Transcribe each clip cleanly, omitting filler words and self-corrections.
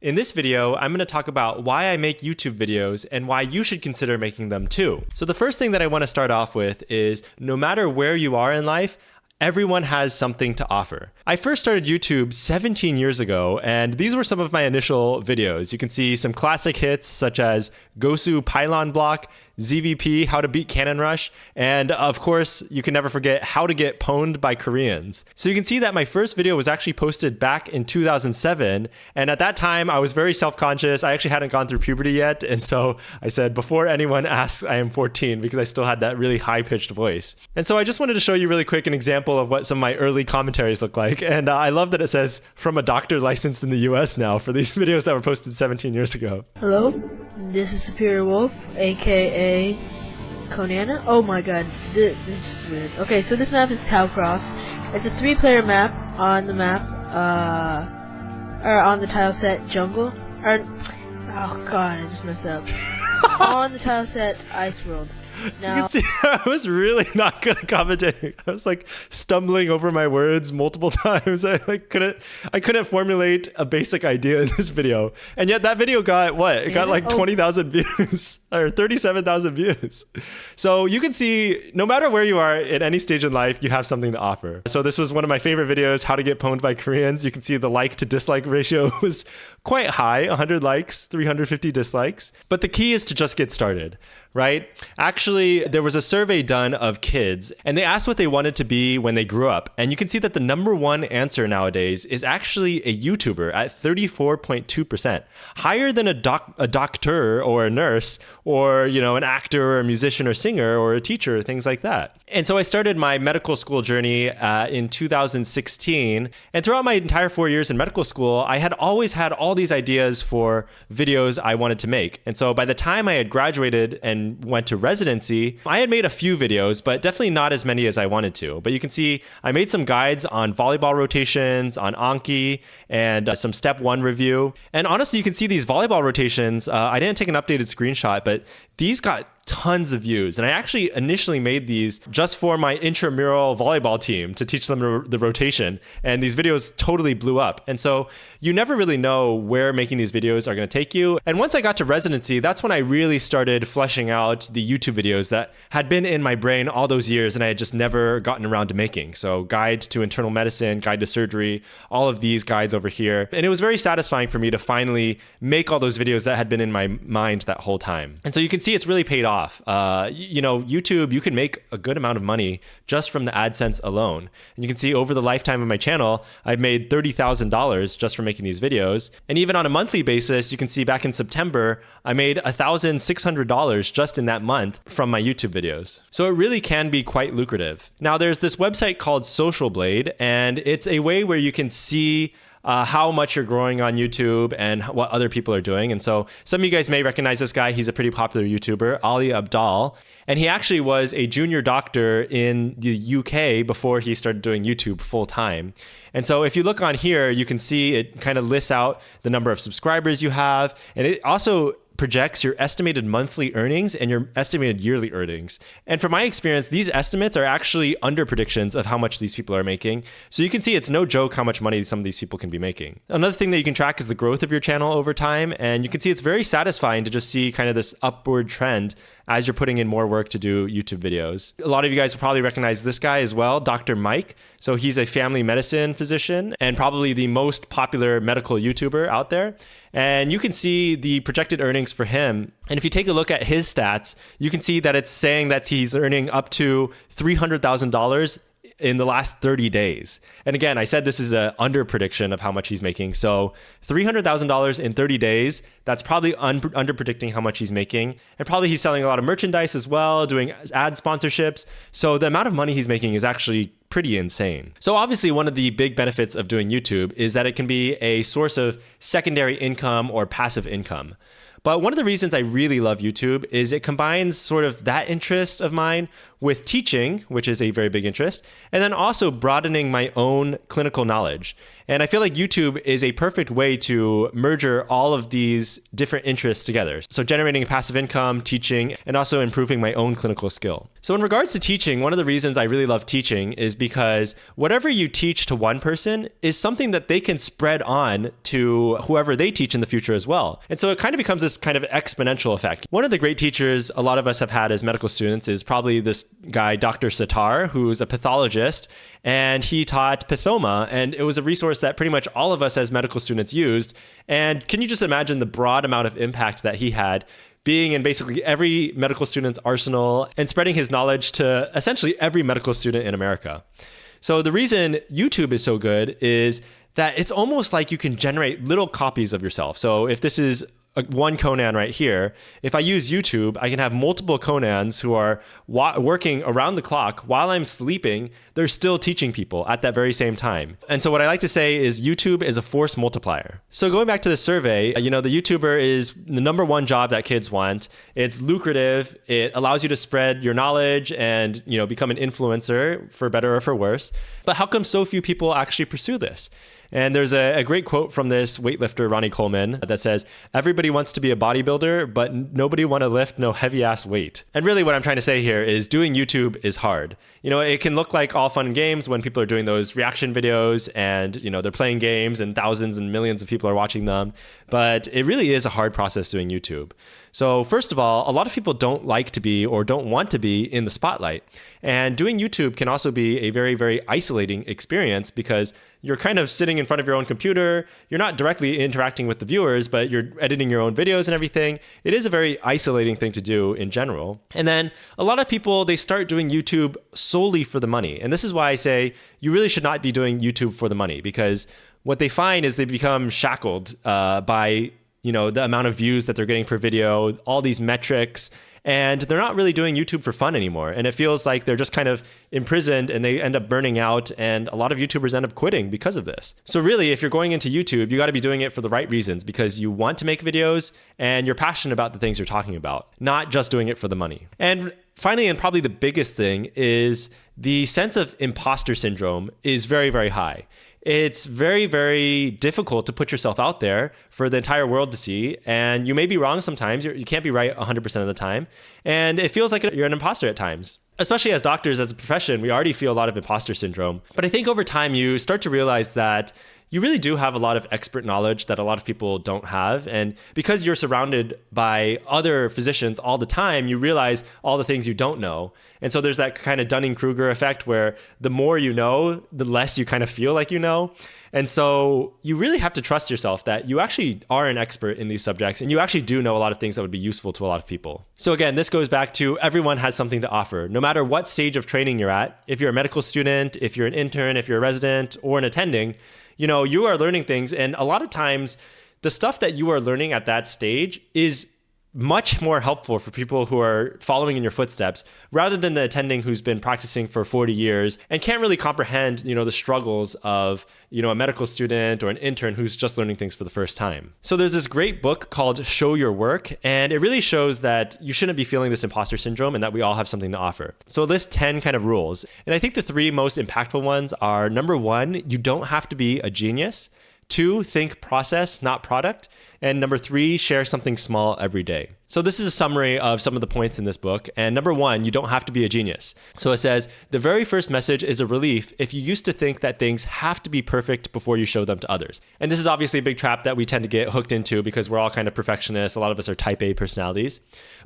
In this video, I'm going to talk about why I make YouTube videos and why you should consider making them too. So the first thing that I want to start off with is no matter where you are in life, everyone has something to offer. I first started YouTube 17 years ago, and these were some of my initial videos. You can see some classic hits such as Gosu Pylon Block, ZVP, How to Beat Cannon Rush, and of course, you can never forget How to Get Pwned by Koreans. So you can see that my first video was actually posted back in 2007, and at that time, I was very self-conscious. I actually hadn't gone through puberty yet, and so I said, before anyone asks, I am 14, because I still had that really high-pitched voice. And so I just wanted to show you really quick an example of what some of my early commentaries look like, and I love that it says, from a doctor licensed in the US now, for these videos that were posted 17 years ago. Hello, this is Superior Wolf, aka Conan. Oh my god, this is weird. Okay, so this map is Towcross. It's a 3-player map. On the map, or on the tile set Jungle. Oh god, I just messed up. On the tile set Ice World. Now, you can see I was really not good at commentating. I was like stumbling over my words multiple times. I couldn't formulate a basic idea in this video. And yet that video got what? It got like 20,000 views or 37,000 views. So you can see no matter where you are at any stage in life, you have something to offer. So this was one of my favorite videos, How to Get Pwned by Koreans. You can see the like to dislike ratio was quite high, 100 likes, 350 dislikes. But the key is to just get started, right? Actually, there was a survey done of kids, and they asked what they wanted to be when they grew up. And you can see that the number one answer nowadays is actually a YouTuber at 34.2%, higher than a doctor or a nurse or, you know, an actor or a musician or singer or a teacher, things like that. And so I started my medical school journey in 2016. And throughout my entire 4 years in medical school, I had always had all these ideas for videos I wanted to make. And so by the time I had graduated and went to residency, I had made a few videos, but definitely not as many as I wanted to. But you can see I made some guides on volleyball rotations, on Anki, and some step 1 review. And honestly, you can see these volleyball rotations. I didn't take an updated screenshot, but these got tons of views. And I actually initially made these just for my intramural volleyball team to teach them the rotation. And these videos totally blew up. And so you never really know where making these videos are going to take you. And once I got to residency, that's when I really started fleshing out the YouTube videos that had been in my brain all those years and I had just never gotten around to making. So Guide to Internal Medicine, Guide to Surgery, all of these guides over here. And it was very satisfying for me to finally make all those videos that had been in my mind that whole time. And so you can see it's really paid off. You know, YouTube, you can make a good amount of money just from the AdSense alone. And you can see over the lifetime of my channel, I've made $30,000 just from making these videos. And even on a monthly basis, you can see back in September, I made $1,600 just in that month from my YouTube videos. So it really can be quite lucrative. Now there's this website called Social Blade, and it's a way where you can see how much you're growing on YouTube and what other people are doing. And so some of you guys may recognize this guy. He's a pretty popular YouTuber, Ali Abdal. And he actually was a junior doctor in the UK before he started doing YouTube full time. And so if you look on here, you can see it kind of lists out the number of subscribers you have. And it also projects your estimated monthly earnings and your estimated yearly earnings. And from my experience, these estimates are actually under predictions of how much these people are making. So you can see it's no joke how much money some of these people can be making. Another thing that you can track is the growth of your channel over time. And you can see it's very satisfying to just see kind of this upward trend as you're putting in more work to do YouTube videos. A lot of you guys will probably recognize this guy as well, Dr. Mike. So he's a family medicine physician and probably the most popular medical YouTuber out there. And you can see the projected earnings for him. And if you take a look at his stats, you can see that it's saying that he's earning up to $300,000 in the last 30 days. And again, I said this is an under prediction of how much he's making. So $300,000 in 30 days, that's probably under predicting how much he's making. And probably he's selling a lot of merchandise as well, doing ad sponsorships. So the amount of money he's making is actually pretty insane. So obviously one of the big benefits of doing YouTube is that it can be a source of secondary income or passive income. But one of the reasons I really love YouTube is it combines sort of that interest of mine with teaching, which is a very big interest, and then also broadening my own clinical knowledge. And I feel like YouTube is a perfect way to merge all of these different interests together. So generating passive income, teaching, and also improving my own clinical skill. So in regards to teaching, one of the reasons I really love teaching is because whatever you teach to one person is something that they can spread on to whoever they teach in the future as well. And so it kind of becomes this kind of exponential effect. One of the great teachers a lot of us have had as medical students is probably this guy, Dr. Sattar, who's a pathologist, and he taught Pathoma, and it was a resource that pretty much all of us as medical students used. And can you just imagine the broad amount of impact that he had, being in basically every medical student's arsenal and spreading his knowledge to essentially every medical student in America. So the reason YouTube is so good is that it's almost like you can generate little copies of yourself. So if this is one Conan right here, if I use YouTube, I can have multiple Conans who are working around the clock while I'm sleeping. They're still teaching people at that very same time. And so what I like to say is YouTube is a force multiplier. So going back to the survey, the YouTuber is the number one job that kids want. It's lucrative. It allows you to spread your knowledge and, become an influencer, for better or for worse. But how come so few people actually pursue this? And there's a great quote from this weightlifter, Ronnie Coleman, that says, "Everybody wants to be a bodybuilder, but nobody want to lift no heavy ass weight." And really what I'm trying to say here is doing YouTube is hard. It can look like all fun and games when people are doing those reaction videos and, they're playing games and thousands and millions of people are watching them. But it really is a hard process doing YouTube. So first of all, a lot of people don't like to be or don't want to be in the spotlight. And doing YouTube can also be a very, very isolating experience because you're kind of sitting in front of your own computer. You're not directly interacting with the viewers, but you're editing your own videos and everything. It is a very isolating thing to do in general. And then a lot of people, they start doing YouTube solely for the money. And this is why I say you really should not be doing YouTube for the money, because what they find is they become shackled by the amount of views that they're getting per video, all these metrics, and they're not really doing YouTube for fun anymore. And it feels like they're just kind of imprisoned and they end up burning out. And a lot of YouTubers end up quitting because of this. So really, if you're going into YouTube, you got to be doing it for the right reasons, because you want to make videos and you're passionate about the things you're talking about, not just doing it for the money. And finally, and probably the biggest thing, is the sense of imposter syndrome is very, very high. It's very, very difficult to put yourself out there for the entire world to see. And you may be wrong sometimes. You can't be right 100% of the time. And it feels like you're an imposter at times. Especially as doctors, as a profession, we already feel a lot of imposter syndrome. But I think over time, you start to realize that you really do have a lot of expert knowledge that a lot of people don't have. And because you're surrounded by other physicians all the time, you realize all the things you don't know. And so there's that kind of Dunning-Kruger effect where the more you know, the less you kind of feel like you know. And so you really have to trust yourself that you actually are an expert in these subjects and you actually do know a lot of things that would be useful to a lot of people. So again, this goes back to everyone has something to offer, no matter what stage of training you're at. If you're a medical student, if you're an intern, if you're a resident or an attending, you are learning things. And a lot of times the stuff that you are learning at that stage is much more helpful for people who are following in your footsteps rather than the attending who's been practicing for 40 years and can't really comprehend, the struggles of, a medical student or an intern who's just learning things for the first time. So there's this great book called Show Your Work, and it really shows that you shouldn't be feeling this imposter syndrome and that we all have something to offer. So it lists 10 kind of rules. And I think the 3 most impactful ones are: number 1, you don't have to be a genius. 2, think process, not product. And number 3, share something small every day. So this is a summary of some of the points in this book. And number 1, you don't have to be a genius. So it says, the very first message is a relief if you used to think that things have to be perfect before you show them to others. And this is obviously a big trap that we tend to get hooked into because we're all kind of perfectionists. A lot of us are type A personalities.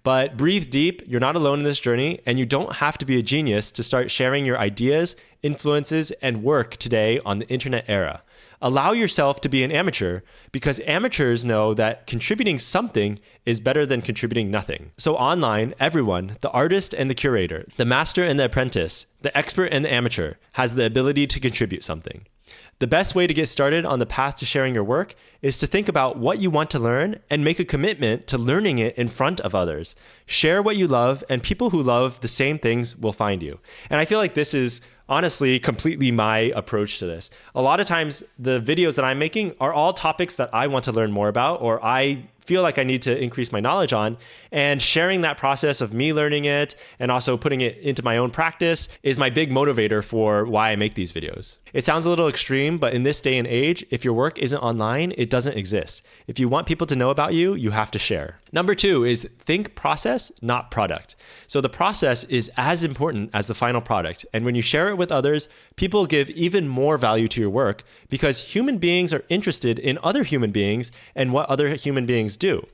But breathe deep. You're not alone in this journey. And you don't have to be a genius to start sharing your ideas, influences, and work today on the internet era. Allow yourself to be an amateur, because amateurs know that contributing something is better than contributing nothing. So online, everyone, the artist and the curator, the master and the apprentice, the expert and the amateur, has the ability to contribute something. The best way to get started on the path to sharing your work is to think about what you want to learn and make a commitment to learning it in front of others. Share what you love, and people who love the same things will find you. And I feel like this is honestly completely my approach to this. A lot of times the videos that I'm making are all topics that I want to learn more about, or I feel like I need to increase my knowledge on. And sharing that process of me learning it and also putting it into my own practice is my big motivator for why I make these videos. It sounds a little extreme, but in this day and age, if your work isn't online, it doesn't exist. If you want people to know about you, you have to share. Number 2 is think process, not product. So the process is as important as the final product. And when you share it with others, people give even more value to your work because human beings are interested in other human beings and what other human beings do.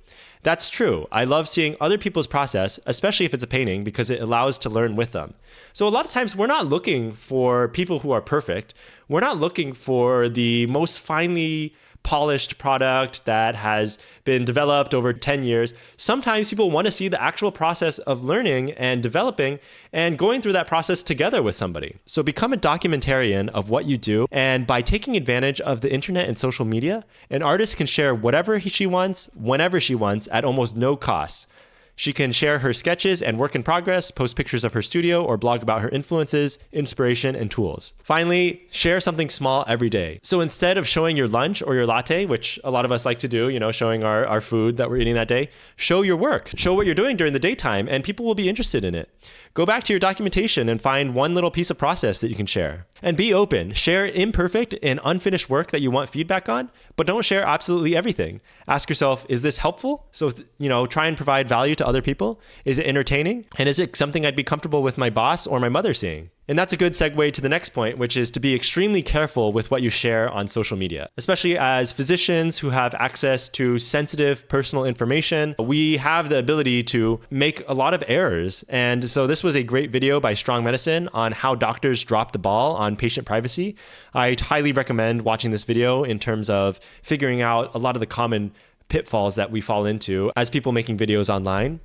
That's true. I love seeing other people's process, especially if it's a painting, because it allows to learn with them. So a lot of times we're not looking for people who are perfect. We're not looking for the most finely polished product that has been developed over 10 years. Sometimes people want to see the actual process of learning and developing and going through that process together with somebody. So become a documentarian of what you do. And by taking advantage of the internet and social media, an artist can share whatever she wants, whenever she wants, at almost no cost. She can share her sketches and work in progress, post pictures of her studio, or blog about her influences, inspiration, and tools. Finally, share something small every day. So instead of showing your lunch or your latte, which a lot of us like to do, showing our food that we're eating that day, show your work. Show what you're doing during the daytime, and people will be interested in it. Go back to your documentation and find one little piece of process that you can share. And be open. Share imperfect and unfinished work that you want feedback on, but don't share absolutely everything. Ask yourself, is this helpful? So, try and provide value to other people. Is it entertaining? And is it something I'd be comfortable with my boss or my mother seeing? And that's a good segue to the next point, which is to be extremely careful with what you share on social media, especially as physicians who have access to sensitive personal information. We have the ability to make a lot of errors. And so this was a great video by Strong Medicine on how doctors drop the ball on patient privacy. I highly recommend watching this video in terms of figuring out a lot of the common pitfalls that we fall into as people making videos online.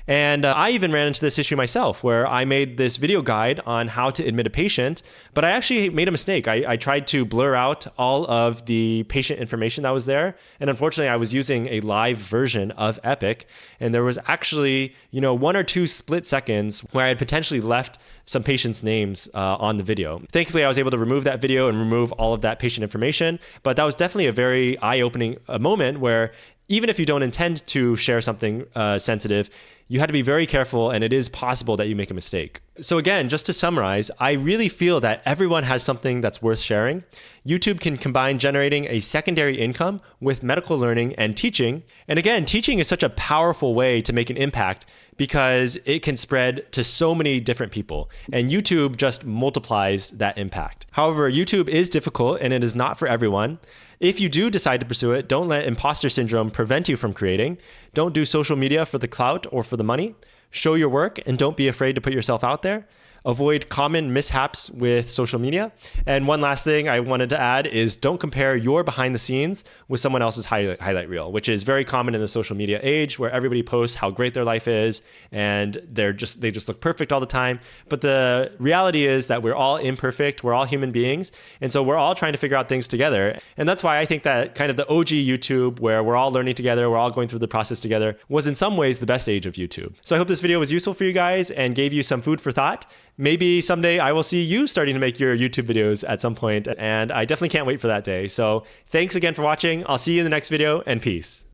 And I even ran into this issue myself where I made this video guide on how to admit a patient, but I actually made a mistake. I tried to blur out all of the patient information that was there. And unfortunately, I was using a live version of Epic. And there was actually, 1 or 2 split seconds where I had potentially left some patients' names on the video. Thankfully, I was able to remove that video and remove all of that patient information. But that was definitely a very eye-opening moment where even if you don't intend to share something sensitive, you had to be very careful, and it is possible that you make a mistake. So again, just to summarize, I really feel that everyone has something that's worth sharing. YouTube can combine generating a secondary income with medical learning and teaching. And again, teaching is such a powerful way to make an impact because it can spread to so many different people. And YouTube just multiplies that impact. However, YouTube is difficult and it is not for everyone. If you do decide to pursue it, don't let imposter syndrome prevent you from creating. Don't do social media for the clout or for the money. Show your work and don't be afraid to put yourself out there. Avoid common mishaps with social media. And one last thing I wanted to add is don't compare your behind the scenes with someone else's highlight reel, which is very common in the social media age where everybody posts how great their life is and they just look perfect all the time. But the reality is that we're all imperfect. We're all human beings. And so we're all trying to figure out things together. And that's why I think that kind of the OG YouTube where we're all learning together, we're all going through the process together was in some ways the best age of YouTube. So I hope this video was useful for you guys and gave you some food for thought. Maybe someday I will see you starting to make your YouTube videos at some point, and I definitely can't wait for that day. So thanks again for watching. I'll see you in the next video, and peace.